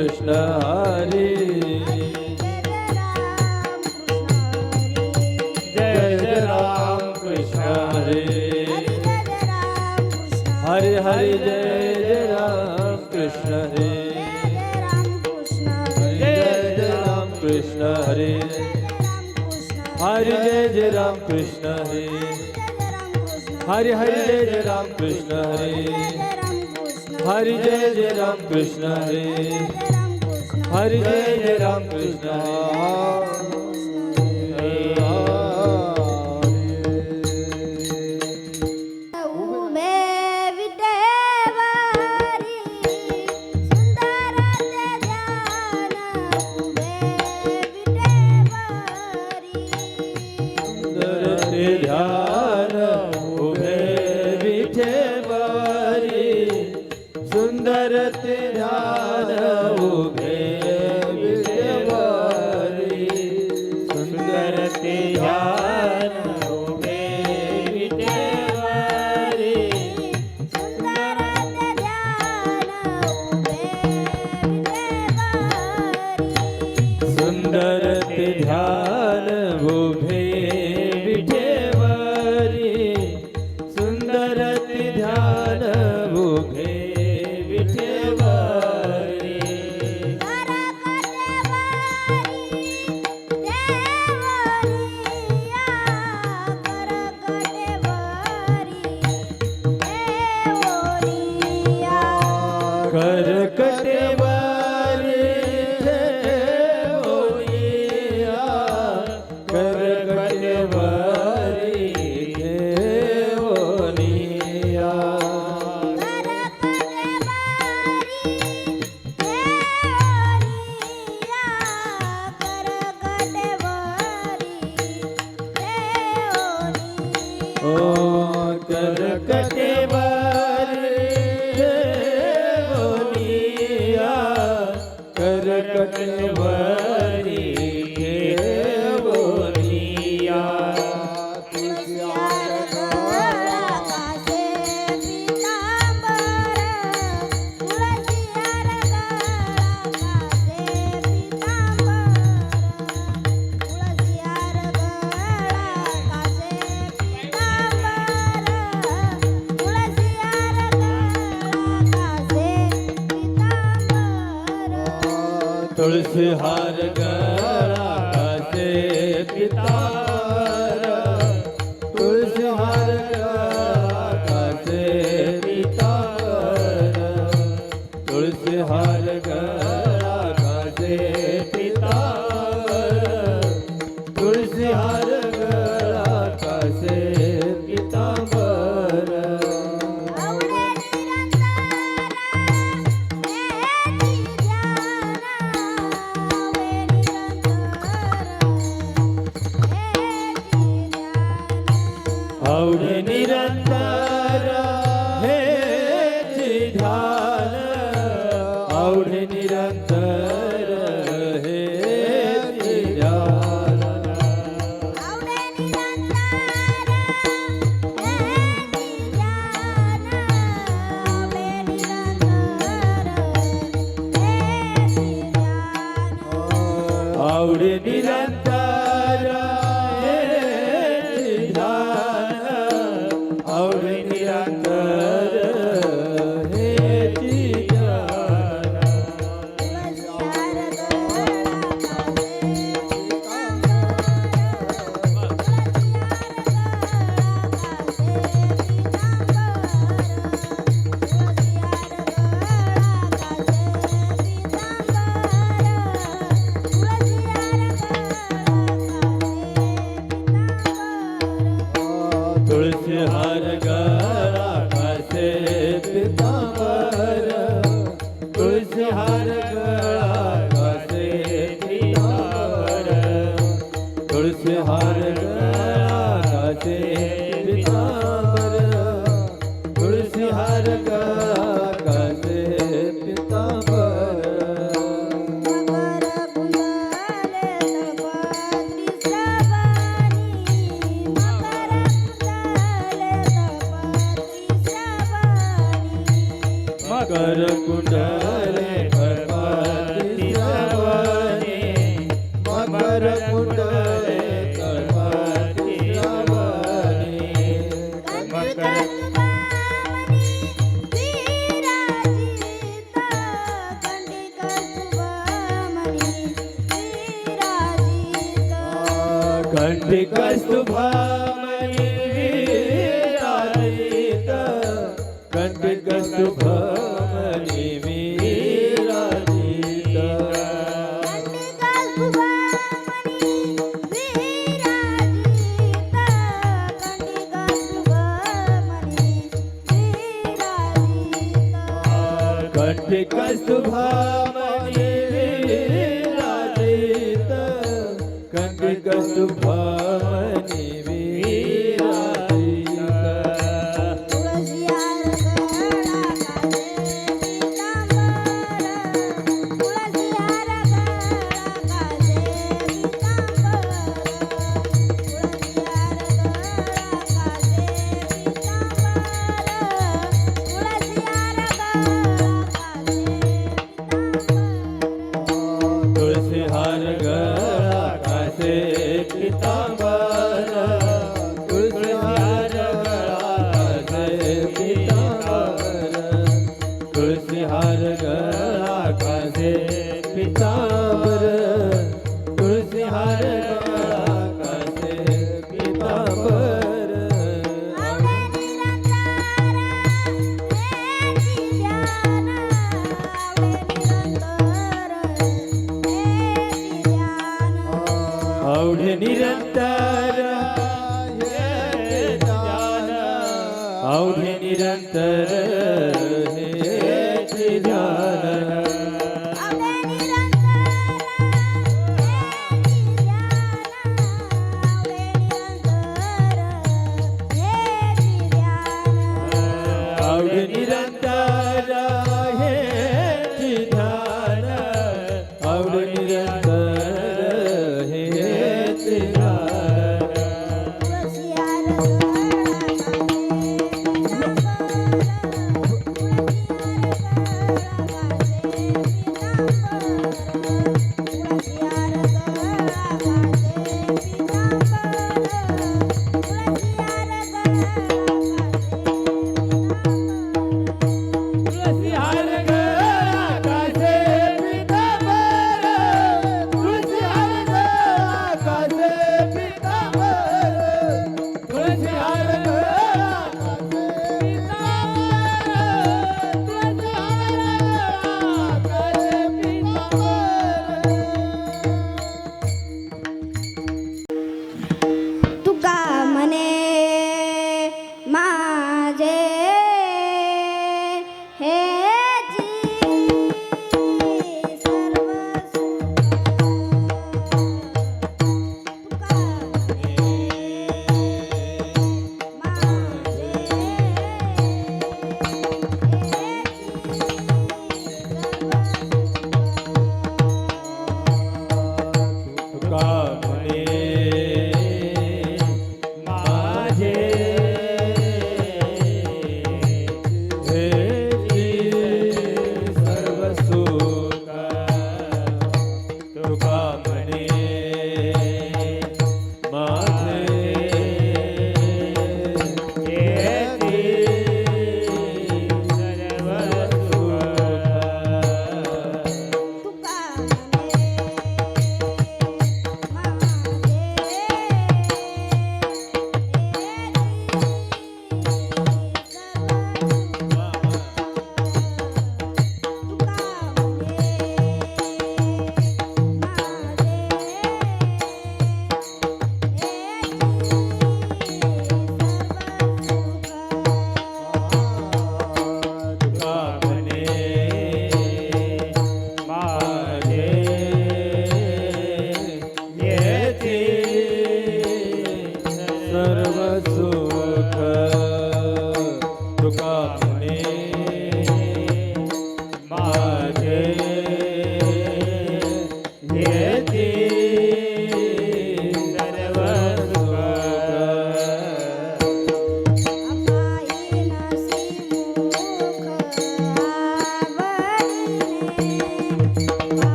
कृष्ण हरी जय जय राम कृष्ण हरी हरि हरि जय जय राम कृष्ण हरी जय जय राम कृष्ण हरी हरि जय जय राम कृष्ण हरी हरि हरि जय जय राम कृष्ण हरी हरि जय जय राम कृष्ण हरी हरि जय जय राम कृष्ण ध्यान उभे विठेवरी सुंदर ते ध्यान उभे विठेवरी सुंदर ते ध्यान उभे विठेवरी सुंदर ते ध्यान उभे सुंदर ते ध्यान उभे विठेवरी करकटेवारी देवोनिया करकटेवारी देवोनिया ओ करकटेवारी देवोनिया करकटेवारी देवोनिया तुलसी हार गळा कासे पितांबर तुलसी हार गळा कासे पितांबर तुलसी हार गळा कासे पितांबर तुलसी हार गळा कासे पितांबर आवडे निरंतर हे ध्यान आवडे निरंतर हे ध्यान आवडे निरंतर हे ध्यान आवडे निरंतर हे ध्यान तुलसी हार गळा कासे पितांबर तुलसी हार गळा कासे पितांबर तुलसी हार गळा कासे पितांबर तुलसी हार गळा कासे पितांबर मकर कुंडले कंठी कस्तुभामणि विराजित कंठी कस्तुभामणि विराजित कंठी कस्तुभामणि विराजित कंठी कस्तुभामणि विराजित तुळसी हार गळा कासे पितांबर तुळसी हार गळा कासे पितांबर तुळसी हार गळा कासे पितांबर तुळसी हार गळा कासे पितांबर आवडे निरंतर हे ध्यान आवडे निरंतर